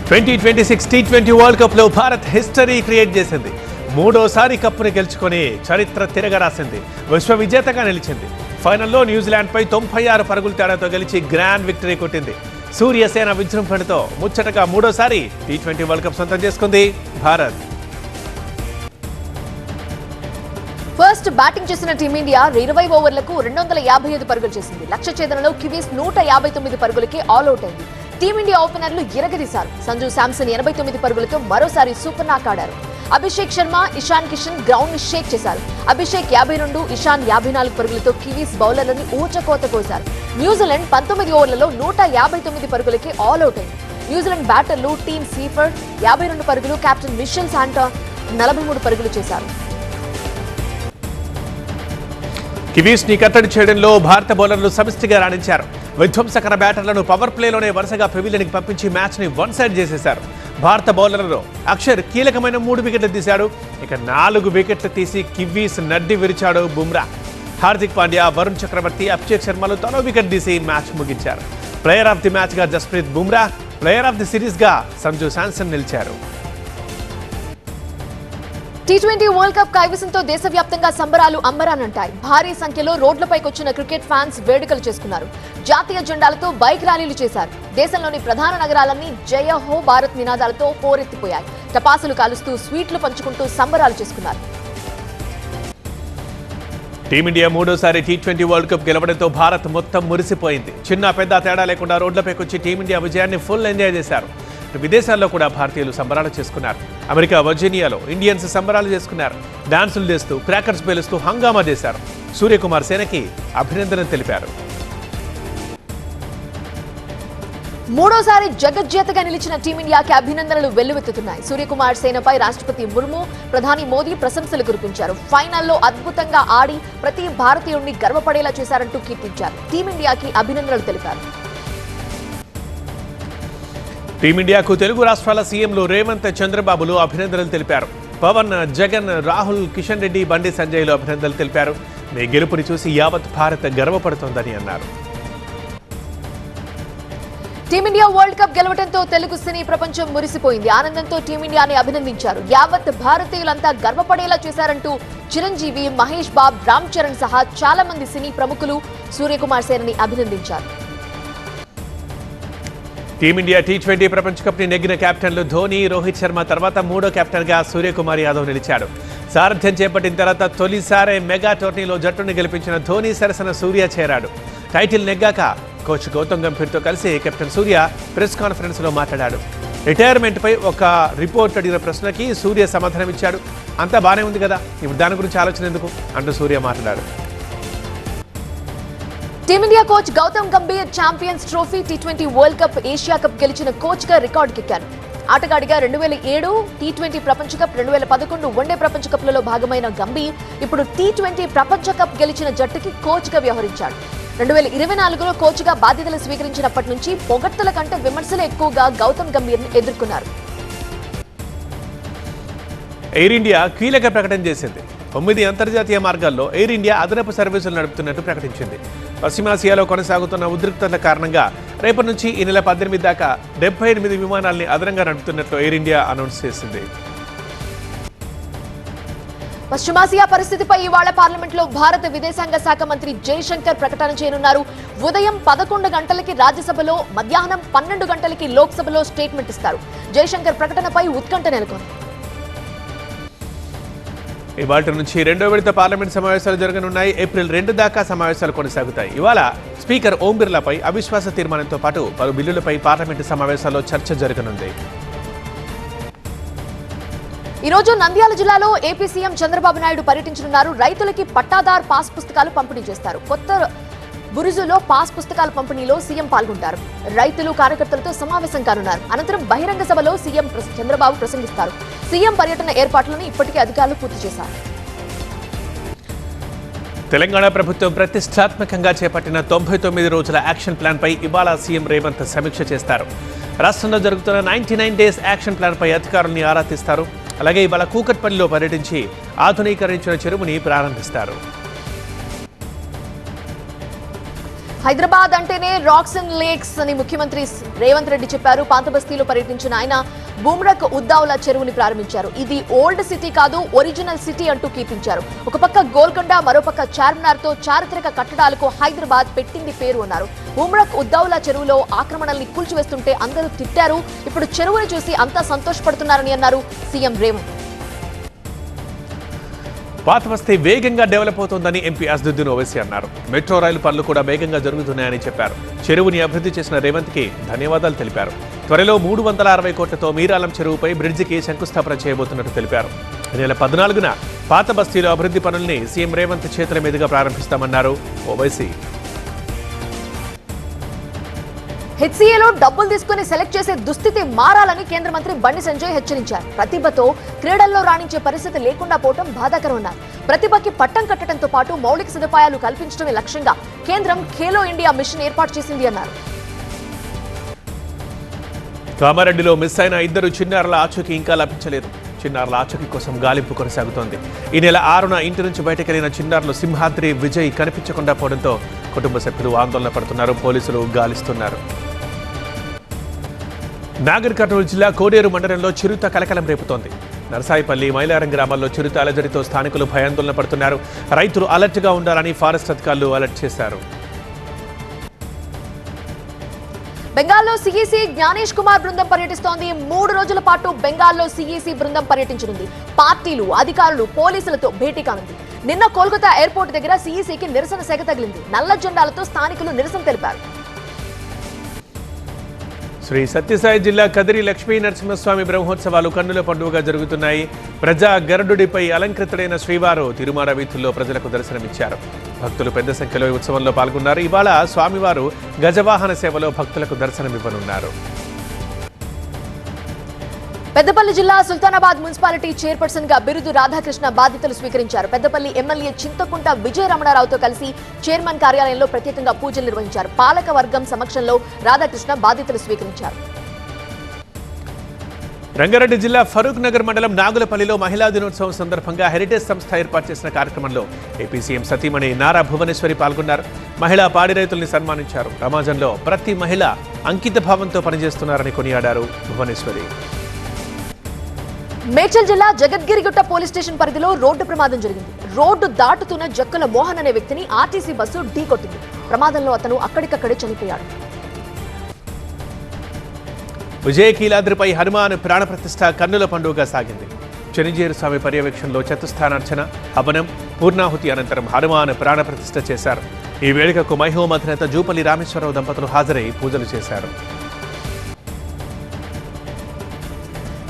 2026 T20 world cup లో Bharat history create చేసింది. మూడోసారి కప్పుని గెలుచుకొని చరిత్ర తిరగరాసింది. విశ్వ విజేతగా నిలిచింది. ఫైనల్లో న్యూజిలాండ్ పై 96 పరుగుల తేడాతో గెలిచి గ్రాండ్ విక్టరీ కొట్టింది. సూర్యసేన విజృంభణతో ముచ్చటగా మూడోసారి టీ20 వరల్డ్ కప్ సొంతం చేసుకుంది భారత్. ఫస్ట్ బ్యాటింగ్ చేసిన టీమిండియా 20 ఓవర్లకు 255 పరుగులు చేసింది. లక్ష్య ఛేదనలో కివీస్ 159 పరుగులకి ఆల్అౌట్ అయింది. టీమిండియా ఓపెనర్లు ఇరగదీశారు. సంజు శాంసన్ 89 పరుగులతో మరోసారి సూపర్ నాక్ ఆడారు. అభిషేక్ శర్మ, ఇషాన్ కిషన్ గ్రౌండ్ ని షేక్ చేశారు. అభిషేక్ 52, ఇషాన్ 54 పరుగులతో కివీస్ బౌలర్లని ఊచకోత కోశారు. న్యూజిలాండ్ 19 ఓవర్లలో 159 పరుగులకి ఆల్అౌట్ అయింది. న్యూజిలాండ్ బ్యాటర్లు టీమ్ సీఫర్డ్ 52 పరుగులు, కెప్టెన్ మిషెల్ శాంటా 43 పరుగులు చేశారు. కివీస్ ని కట్టడి చేయడంలో భారత బౌలర్లు సమిష్టిగా రాణించారు. విధ్వంసకర బ్యాటర్లను పవర్ ప్లేలోనే వరుసగా పెవిలియన్కి పంపించి మ్యాచ్ ని వన్ సైడ్ చేసేశారు. భారత బౌలర్లలో అక్షర్ కీలకమైన 3 వికెట్లు తీశాడు. ఇక 4 వికెట్లు తీసి కివీస్ నడ్డి విరిచాడు బుమ్రా. హార్దిక్ పాండ్యా, వరుణ్ చక్రవర్తి, అభిషేక్ శర్మలు తలో వికెట్ తీసి మ్యాచ్ ముగించారు. ప్లేయర్ ఆఫ్ ది మ్యాచ్ గా Jasprit Bumrah, player of the series గా సంజు శాంసన్ నిలిచారు. టీ20 వరల్డ్ కప్ కైవసంతో దేశవ్యాప్తంగా సంబరాలు అంబరానంటాయి. భారీ సంఖ్యలో రోడ్లపైకొచ్చిన క్రికెట్ ఫ్యాన్స్ వేడుకలు చేసుకున్నారు. జాతీయ జెండాలతో బైక్ ర్యాలీలు చేశారు. దేశంలోని ప్రధాన నగరాలన్నీ జయ హో భారత్ నినాదాలతో పోరెత్తిపోయాయి. టపాసులు కాలుస్తూ స్వీట్లు పంచుకుంటూ సంబరాలు చేసుకున్నారు. టీమిండియా మూడోసారి టీ20 వరల్డ్ కప్ గెలవడంతో భారత్ మొత్తం మురిసిపోయింది. చిన్న పెద్ద తేడా లేకుండా రోడ్లపైకొచ్చి టీమిండియా విజయాన్ని ఫుల్ ఎంజాయ్ చేశారు. విదేశాల్లో కూడా భారతీయులు సంబరాలు చేసుకున్నారు. అమెరికా వర్జీనియాలో ఇండియన్స్ సంబరాలు చేసుకున్నారు. డాన్సులు చేస్తూ క్రాకర్స్ పేలుస్తూ హంగామా చేశారు. సూర్యకుమార్ సేనకి అభినందనలు తెలిపారు. మూడోసారి జగజ్జేతగా నిలిచిన టీమిండియాకి అభినందనలు వెల్లువెత్తుతున్నాయి. సూర్యకుమార్ సేనపై రాష్ట్రపతి ముర్ము, ప్రధాని మోదీ ప్రశంసలు కురిపించారు. ఫైనల్లో అద్భుతంగా ఆడి ప్రతి భారతీయుడిని గర్వపడేలా చేశారంటూ కీర్తించారు. టీమిండియాకి అభినందనలు తెలిపారు. టీమిండియాకు తెలుగు రాష్ట్రాల సీఎంలు రేవంత్, చంద్రబాబులు అభినందనలు తెలిపారు. పవన్, జగన్, రాహుల్, కిషన్ రెడ్డి, బండి సంజయ్లు అభినందనలు తెలిపారు. మీ గెలుపుని చూసి యావత్ భారత్ గర్వపడుతోందని అన్నారు. టీమిండియా వరల్డ్ కప్ గెలవడంతో తెలుగు సినీ ప్రపంచం మురిసిపోయింది. ఆనందంతో టీమిండియాని అభినందించారు. యావత్ భారతీయులంతా గర్వపడేలా చేశారంటూ చిరంజీవి, మహేష్ బాబ్, రామ్ చరణ్ సహా చాలా మంది సినీ ప్రముఖులు సూర్యకుమార్ సేనని అభినందించారు. టీమిండియా టీ20 ప్రపంచ కప్ ని నెగ్గిన కెప్టెన్లు ధోని, రోహిత్ శర్మ తర్వాత మూడో కెప్టెన్ గా సూర్యకుమార్ యాదవ్ నిలిచాడు. సారథ్యం చేపట్టిన తర్వాత తొలిసారే మెగా టోర్నీలో జట్టును గెలిపించిన ధోని సరసన సూర్య చేరాడు. టైటిల్ నెగ్గాక కోచ్ గౌతమ్ గంభీర్తో కలిసి కెప్టెన్ సూర్య ప్రెస్ కాన్ఫరెన్స్ లో మాట్లాడాడు. రిటైర్మెంట్ పై ఒక రిపోర్ట్ అడిగిన ప్రశ్నకి సూర్య సమాధానం ఇచ్చాడు. అంతా బానే ఉంది కదా, ఇప్పుడు దాని గురించి ఆలోచన ఎందుకు అంటూ సూర్య మాట్లాడాడు. Team India coach Gautam Gambhir Champions Trophy, టీ20 వరల్డ్ కప్, ఏషియా కప్ గెలిచిన కోచ్ గా రికార్డుకెక్కారు. ఆటగాడిగా 2007 టీ20 ప్రపంచ కప్, 2011 వన్డే ప్రపంచ కప్లలో భాగమైన గంభీర్ ఇప్పుడు టీ20 ప్రపంచ కప్ గెలిచిన జట్టుకి కోచ్ గా వ్యవహరించాడు. 2024లో కోచ్ గా బాధ్యతలు స్వీకరించినప్పటి నుంచి పొగడ్తల కంటే విమర్శలు ఎక్కువగా గౌతమ్ గంభీర్ ని ఎదుర్కొన్నారు. ఎయిర్ ఇండియా కీలక ప్రకటన చేసింది. 9 అంతర్జాతీయ మార్గాల్లో ఎయిర్ ఇండియా అదనపు సర్వీసులు నడుపుతున్నట్టు ప్రకటించింది. పశ్చిమాసియాలో కొనసాగుతున్న ఉద్రిక్తతల కారణంగా రేపటి నుంచి ఈ నెల 18 దాకా 78 విమానాల్ని అదనంగా నడుపుతున్నట్లు ఎయిర్ ఇండియా అనౌన్స్ చేసింది. పశ్చిమాసియా పరిస్థితిపై ఇవాళ పార్లమెంట్లో భారత విదేశాంగ శాఖ మంత్రి జయశంకర్ ప్రకటన చేయనున్నారు. ఉదయం 11 గంటలకి రాజ్యసభలో, మధ్యాహ్నం 12 గంటలకి లోక్సభలో స్టేట్మెంట్ ఇస్తారు. జయశంకర్ ప్రకటనపై ఉత్కంఠ నెలకొంది. ఇవాళ నుంచి 2వ విడత పార్లమెంట్ సమావేశాలు జరగనున్నాయి. ఏప్రిల్ 2 దాకా సమావేశాలు కొనసాగుతాయి. ఇవాళ స్పీకర్ ఓం బిర్లాపై అవిశ్వాస తీర్మానంతో పాటు పలు బిల్లులపై పార్లమెంటు సమావేశాల్లో చర్చ జరగనుంది. ఈ రోజు నంద్యాల జిల్లాలో ఏపీ సీఎం చంద్రబాబు నాయుడు పర్యటించనున్నారు. రైతులకి పట్టాదార్ పాస్ పుస్తకాలు పంపిణీ చేస్తారు. కొత్త బురుజులో పాస్ పుస్తకాల పంపిణీలో సీఎం పాల్గొంటారు. రైతులు, కార్యకర్తలతో సమావేశం కానున్నారు. అనంతరం బహిరంగ సభలో సీఎం చంద్రబాబు ప్రసంగిస్తారు. సీఎం పర్యటన ఏర్పాట్లను ఇప్పటికే అధికారులు పూర్తి చేశారు. తెలంగాణ ప్రభుత్వం ప్రతిష్టాత్మకంగా చేపట్టిన 99 రోజుల యాక్షన్ ప్లాన్ పై ఇవాళ సీఎం రేవంత్ సమీక్ష చేస్తారు. రాష్ట్రంలో జరుగుతున్న 99 డేస్ యాక్షన్ ప్లాన్ పై అధికారుల్ని ఆరా తీస్తారు. అలాగే ఇవాళ కూకట్పల్లిలో పర్యటించి ఆధునీకరించిన చెరువుని ప్రారంభిస్తారు. హైదరాబాద్ అంటేనే రాక్స్ అండ్ లేక్స్ అని ముఖ్యమంత్రి రేవంత్ రెడ్డి చెప్పారు. పాతబస్తీలో పర్యటించిన ఆయన బుమ్రక్ ఉద్దావుల చెరువుని ప్రారంభించారు. ఇది ఓల్డ్ సిటీ కాదు, ఒరిజినల్ సిటీ అంటూ కీర్తించారు. ఒక పక్క గోల్కొండ, మరోపక్క చార్మినార్ తో చారిత్రక కట్టడాలకు హైదరాబాద్ పెట్టింది పేరు అన్నారు. బుమ్రక్ ఉద్దావుల చెరువులో ఆక్రమణల్ని కూల్చివేస్తుంటే అందరూ తిట్టారు. ఇప్పుడు చెరువుని చూసి అంతా సంతోషపడుతున్నారని అన్నారు సీఎం రేవంత్. పాతబస్తీ వేగంగా డెవలప్ అవుతోందని ఎంపీ అసదుద్దీన్ ఓవైసీ అన్నారు. మెట్రో రైలు పనులు కూడా వేగంగా జరుగుతున్నాయని చెప్పారు. చెరువుని అభివృద్ధి చేసిన రేవంత్కి ధన్యవాదాలు తెలిపారు. త్వరలో 360 కోట్లతో మీరాలం చెరువుపై బ్రిడ్జికి శంకుస్థాపన చేయబోతున్నట్టు తెలిపారు. ఈ నెల 14న పాతబస్తీలో అభివృద్ధి పనుల్ని సీఎం రేవంత్ చేతుల మీదుగా ప్రారంభిస్తామన్నారు ఓవైసీ. హెచ్సీఏలో డబ్బులు తీసుకుని సెలెక్ట్ చేసే దుస్థితి మారాలని కేంద్ర మంత్రి బండి సంజయ్ హెచ్చరించారు. ప్రతిభతో క్రీడల్లో రాణించే పరిస్థితి లేకుండా పోవడం బాధాకరమన్నారు. ప్రతిభకి పట్టం కట్టడంతో పాటు మౌలిక సదుపాయాలు కల్పించడమే లక్ష్యంగా కేంద్రం ఖేలో ఇండియా మిషన్ ఏర్పాటు చేసింది అన్నారు. కామారెడ్డిలో మిస్ అయిన 2 చిన్నారుల ఆచూకీ ఇంకా లభించలేదు. చిన్నారుల ఆచూకీ కోసం గాలింపు కొనసాగుతోంది. ఈ నెల 6న ఇంటి నుంచి బయటకెళ్లిన చిన్నారులు సింహాద్రి, విజయ్ కనిపించకుండా పోవడంతో కుటుంబ సభ్యులు ఆందోళన పడుతున్నారు. పోలీసులు గాలిస్తున్నారు. నాగర్ కర్నూలు జిల్లా కోడేరు మండలంలో చిరుత కలకలం రేపుతోంది. నరసాయిపల్లి, మైలారం గ్రామాల్లో చిరుత అలజడితో స్థానికులు భయాందోళన పడుతున్నారు. రైతులు అలర్ట్గా ఉండాలని ఫారెస్ట్ అధికారులు అలర్ట్ చేశారు. బెంగాల్లో సీఈసీ జ్ఞానేష్ కుమార్ బృందం పర్యటిస్తోంది. 3 రోజుల పాటు బెంగాల్లో సీఈసీ బృందం పర్యటించనుంది. పార్టీలు, అధికారులు, పోలీసులతో భేటీ కానుంది. నిన్న కోల్కతా ఎయిర్పోర్ట్ దగ్గర సీఈసీకి నిరసన సెగ తగిలింది. నల్ల జెండాలతో స్థానికులు నిరసన తెలిపారు. శ్రీ సత్యసాయి జిల్లా కదిరి లక్ష్మీ నరసింహస్వామి బ్రహ్మోత్సవాలు కన్నుల పండుగగా జరుగుతున్నాయి. ప్రజా గరుడుడిపై అలంకృతుడైన శ్రీవారు తిరుమల వీధుల్లో ప్రజలకు దర్శనమిచ్చారు. భక్తులు పెద్ద సంఖ్యలో ఈ ఉత్సవంలో పాల్గొన్నారు. ఇవాళ స్వామివారు గజవాహన సేవలో భక్తులకు దర్శనమివ్వనున్నారు. పెద్దపల్లి జిల్లా సుల్తానాబాద్ మున్సిపాలిటీ చైర్పర్సన్ గా బిరుదు రాధాకృష్ణ బాధ్యతలు స్వీకరించారు. పెద్దపల్లి ఎమ్మెల్యే చింతకుంట విజయ రమణారావుతో కలిసి చైర్మన్ కార్యాలయంలో ప్రత్యేకంగా పూజలు నిర్వహించారు. పాలక వర్గం సమక్షంలో రాధాకృష్ణ బాధ్యతలు స్వీకరించారు. రంగారెడ్డి జిల్లా ఫరూక్ నగర్ మండలం నాగులపల్లిలో మహిళా దినోత్సవం సందర్భంగా హెరిటేజ్ సంస్థ ఏర్పాటు చేసిన కార్యక్రమంలో ఏపీ సీఎం సతీమణి నారా భువనేశ్వరి పాల్గొన్నారు. మహిళా పాడి రైతుల్ని సన్మానించారు. సమాజంలో ప్రతి మహిళ అంకిత భావంతో పనిచేస్తున్నారని కొనియాడారు భువనేశ్వరి. మేడ్చల్ జిల్లా జగద్గిరిగుట్ట పోలీస్ స్టేషన్ పరిధిలో రోడ్డు ప్రమాదం జరిగింది. రోడ్డు దాటుతున్న జక్కుల మోహన్ అనే వ్యక్తిని ఆర్టీసీ బస్సు ఢీకొట్టింది. ప్రమాదంలో అతను అక్కడికక్కడే చనిపోయాడు. విజయకీలాద్రిపై హనుమాన్ ప్రాణప్రతిష్ఠ కన్నుల పండుగగా సాగింది. చెనిజేరు స్వామి పర్యవేక్షణలో చతుస్థానార్చన, హవనం, పూర్ణాహుతి అనంతరం హనుమాన్ ప్రాణప్రతిష్ఠ చేశారు. ఈ వేడుకకు మైహోం అధినేత జూపల్లి రామేశ్వరరావు దంపతులు హాజరై పూజలు చేశారు.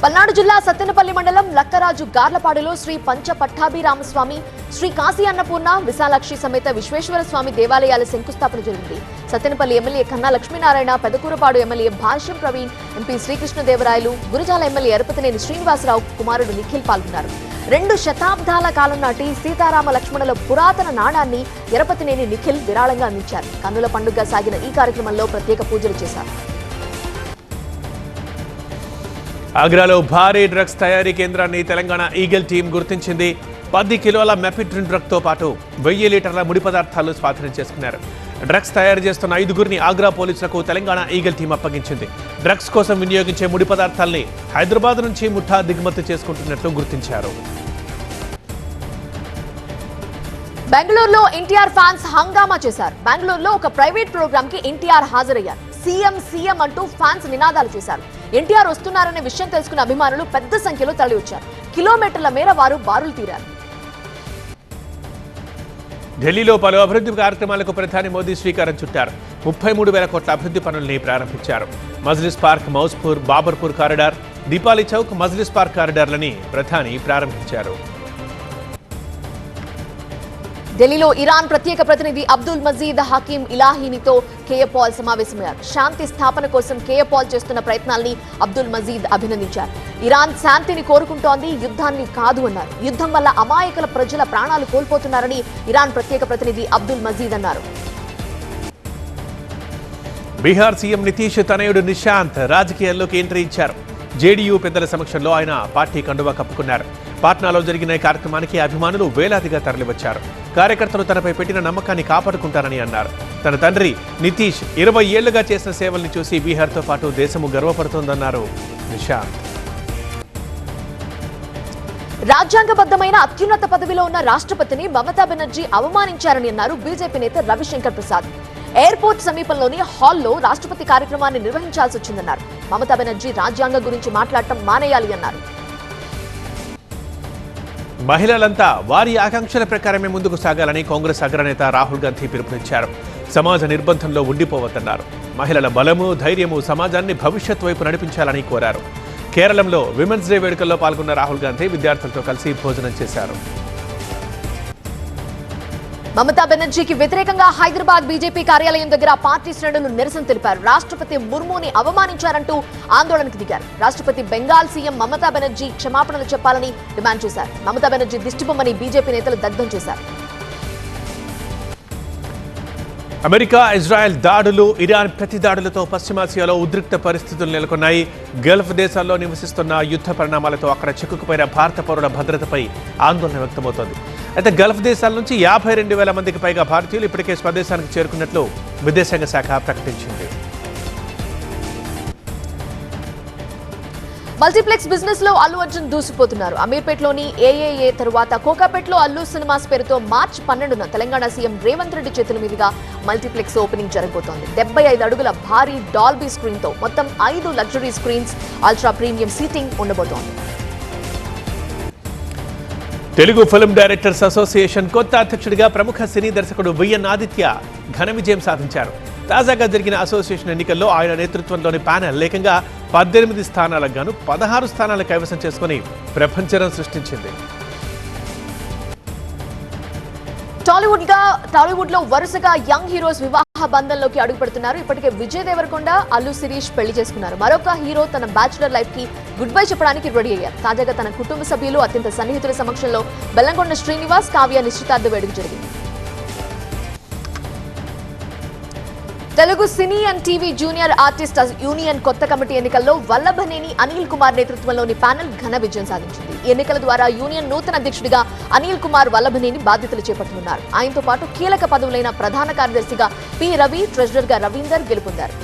పల్నాడు జిల్లా సత్తెనపల్లి మండలం లక్కరాజు గార్లపాడులో శ్రీ పంచ పట్టాభిరామస్వామి, శ్రీ కాశీ అన్నపూర్ణ, విశాలాక్షి సమేత విశ్వేశ్వర స్వామి దేవాలయాల శంకుస్థాపన జరిగింది. సత్తెనపల్లి ఎమ్మెల్యే కన్నా లక్ష్మీనారాయణ, పెదకూరపాడు ఎమ్మెల్యే భాష్యం ప్రవీణ్, ఎంపీ శ్రీకృష్ణదేవరాయలు, గురజాల ఎమ్మెల్యే ఎరపతినేని శ్రీనివాసరావు కుమారుడు నిఖిల్ పాల్గొన్నారు. 2 శతాబ్దాల కాలం నాటి సీతారామ లక్ష్మణుల పురాతన నాణాన్ని ఎరపతినేని నిఖిల్ విరాళంగా అందించారు. కన్నుల పండుగ సాగిన ఈ కార్యక్రమంలో ప్రత్యేక పూజలు చేశారు. ఆగ్రాలో భారీ డ్రగ్స్ తయారీ కేంద్రాన్ని తెలంగాణ ఈగల్ టీం గుర్తించింది. 10 కిలోల మెపిడ్రిన్ డ్రగ్తో పాటు 1000 లీటర్ల ముడి పదార్థాలు స్వాధీనం చేసుకున్నారు. డ్రగ్స్ తయారు చేస్తున్న 5గురిని ఆగ్రా పోలీసులకు తెలంగాణ ఈగల్ టీం అప్పగించింది. డ్రగ్స్ కోసం వినియోగించే ముడి పదార్థాల్ని హైదరాబాద్ నుంచి ముఠా దిగుమతి చేసుకుంటున్నట్లు గుర్తించారు. బెంగళూరులో ఎన్టీఆర్ ఫ్యాన్స్ హంగామా చేశారు. బెంగళూరులో ఒక ప్రైవేట్ ప్రోగ్రామ్ కి ఎన్టీఆర్ హాజరయ్యారు. సీఎం సీఎం అంటూ ఫ్యాన్స్ నినాదాలు చేశారు. ఎన్టీఆర్ వస్తున్నారనే విషయం తెలుసుకున్న అభిమానులు పెద్ద సంఖ్యలో తరలివచ్చారు. కిలోమీటర్ల మేర వారు బారులు తీరారు. ఢిల్లీలో పలు అభివృద్ధి కార్యక్రమాలకు ప్రధాని మోదీ శ్రీకారం చుట్టారు. 33,000 కోట్ల అభివృద్ధి పనుల్ని ప్రారంభించారు. Majlis park, Maujpur, Babarpur corridor, Deepali Chowk, Majlis park కారిడార్లని ప్రధాని ప్రారంభించారు. ఢిల్లీలో ఇరాన్ ప్రత్యేక ప్రతినిధి అబ్దుల్ మజీద్ హకీం ఇలాహీనితో కేఏ పాల్ సమావేశమయ్యారు. శాంతి స్థాపన కోసం కేఏ పాల్ చేస్తున్న ప్రయత్నాల్ని అబ్దుల్ మజీద్ అభినందించారు. ఇరాన్ శాంతిని కోరుకుంటోంది, యుద్ధాన్ని కాదు అన్నారు. యుద్ధం వల్ల అమాయకుల ప్రజల ప్రాణాలు కోల్పోతున్నారని ఇరాన్ ప్రత్యేక ప్రతినిధి అబ్దుల్ మజీద్ అన్నారు. బీహార్ సీఎం నితీష్ తనయుడు నిశాంత్ రాజకీయాల్లోకి ఎంట్రీ ఇచ్చారు. జేడీయూ పెద్దల సమక్షంలో ఆయన పార్టీ కండువా కప్పుకున్నారు. పాట్నాలో జరిగిన ఈ కార్యక్రమానికి అభిమానులు వేలాదిగా తరలివచ్చారు. కార్యకర్తలు తనపై పెట్టిన నమ్మకాన్ని కాపాడుకుంటారని అన్నారు. తన తండ్రి నితీష్ 20 ఏళ్లుగా చేసిన సేవల్ని చూసి బీహార్తో పాటు దేశము గర్వపడుతోందన్నారు నిశాంత్. రాజ్యాంగబద్ధమైన అత్యున్నత పదవిలో ఉన్న రాష్ట్రపతిని మమతా బెనర్జీ అవమానించారని అన్నారు బీజేపీ నేత రవిశంకర్ ప్రసాద్. ఎయిర్పోర్ట్ సమీపంలోని హాల్లో రాష్ట్రపతి కార్యక్రమాన్ని నిర్వహించాల్సి వచ్చిందన్నారు. మమతా బెనర్జీ రాజ్యాంగం గురించి మాట్లాడటం మానేయాలి అన్నారు. మహిళలంతా వారి ఆకాంక్షల ప్రకారమే ముందుకు సాగాలని కాంగ్రెస్ అగ్రనేత రాహుల్ గాంధీ పిలుపునిచ్చారు. సమాజ నిర్బంధంలో ఉండిపోవద్దన్నారు. మహిళల బలము, ధైర్యము సమాజాన్ని భవిష్యత్ వైపు నడిపించాలని కోరారు. కేరళంలో విమెన్స్ డే వేడుకల్లో పాల్గొన్న రాహుల్ గాంధీ విద్యార్థులతో కలిసి భోజనం చేశారు. మమతా బెనర్జీకి వ్యతిరేకంగా హైదరాబాద్ బీజేపీ కార్యాలయం దగ్గర పార్టీ శ్రేణులు నిరసన తెలిపారు. రాష్ట్రపతి ముర్ముని అవమానించారంటూ ఆందోళనకు దిగారు. రాష్ట్రపతి బెంగాల్ సీఎం మమతా బెనర్జీ క్షమాపణలు చెప్పాలని డిమాండ్ చేశారు. మమతా బెనర్జీ దిష్టిబొమ్మని బీజేపీ నేతలు దగ్ధం చేశారు. అమెరికా, ఇజ్రాయెల్ దాడులు, ఇరాన్ ప్రతి దాడులతో పశ్చిమాసియాలో ఉద్రిక్త పరిస్థితులు నెలకొన్నాయి. గల్ఫ్ దేశాల్లో నివసిస్తున్న యుద్ధ పరిణామాలతో అక్కడ చిక్కుకుపోయిన భారత పౌరుల భద్రతపై ఆందోళన వ్యక్తమవుతోంది. అయితే గల్ఫ్ దేశాల నుంచి 52,000 మందికి పైగా భారతీయులు ఇప్పటికే స్వదేశానికి చేరుకున్నట్లు విదేశాంగ శాఖ ప్రకటించింది. మల్టీప్లెక్స్ బిజినెస్ లో అల్లు అర్జున్ దూసిపోతున్నారు. అమీర్పేట్లోని ఏఏఏ తరువాత కోకాపేట్లో అల్లు సినిమాస్ పేరుతో మార్చి 12న తెలంగాణ సీఎం రేవంత్ రెడ్డి చేతుల మీదుగా మల్టీప్లెక్స్ ఓపెనింగ్ జరగబోతోంది. 75 అడుగుల భారీ డాల్బీ స్క్రీన్ తో మొత్తం 5 luxury screens, ultra premium seating ఉండబోతోంది. తెలుగు ఫిల్మ్ డైరెక్టర్స్ అసోసియేషన్ కొత్త అధ్యక్షుడిగా ప్రముఖ సినీ దర్శకుడు విఎన్ ఆదిత్య ఘన విజయం సాధించారు. తాజాగా జరిగిన అసోసియేషన్ ఎన్నికల్లో ఆయన నేతృత్వంలోని ప్యానెల్ ఏకంగా 18 స్థానాలకు గాను 16 స్థానాలు కైవసం చేసుకుని ప్రపంచం సృష్టించింది. టాలీవుడ్ లో వరుసగా యంగ్ హీరోస్ వివాహ బంధంలోకి అడుగుపెడుతున్నారు. ఇప్పటికే విజయ్ దేవరకొండ, అల్లు శిరీష్ పెళ్లి చేసుకున్నారు. మరొక హీరో తన బ్యాచులర్ లైఫ్ కి గుడ్ బై చెప్పడానికి రెడీ అయ్యారు. తాజాగా తన కుటుంబ సభ్యులు, అత్యంత సన్నిహితుల సమక్షంలో బెల్లంకొండ శ్రీనివాస్, కావ్య నిశ్చితార్థ వేడుక జరిగింది. తెలుగు సినీ and TV junior artist union కొత్త కమిటీ ఎన్నికల్లో వల్లభనేని అనిల్ కుమార్ నేతృత్వంలోని ప్యానెల్ ఘన విజయం సాధించింది. ఈ ఎన్నికల ద్వారా యూనియన్ నూతన అధ్యక్షుడిగా అనిల్ కుమార్ వల్లభనేని బాధ్యతలు చేపట్టనున్నారు. ఆయనతో పాటు కీలక పదవులైన ప్రధాన కార్యదర్శిగా పి రవి, ట్రెజరర్ గా రవీందర్ గెలుపొందారు.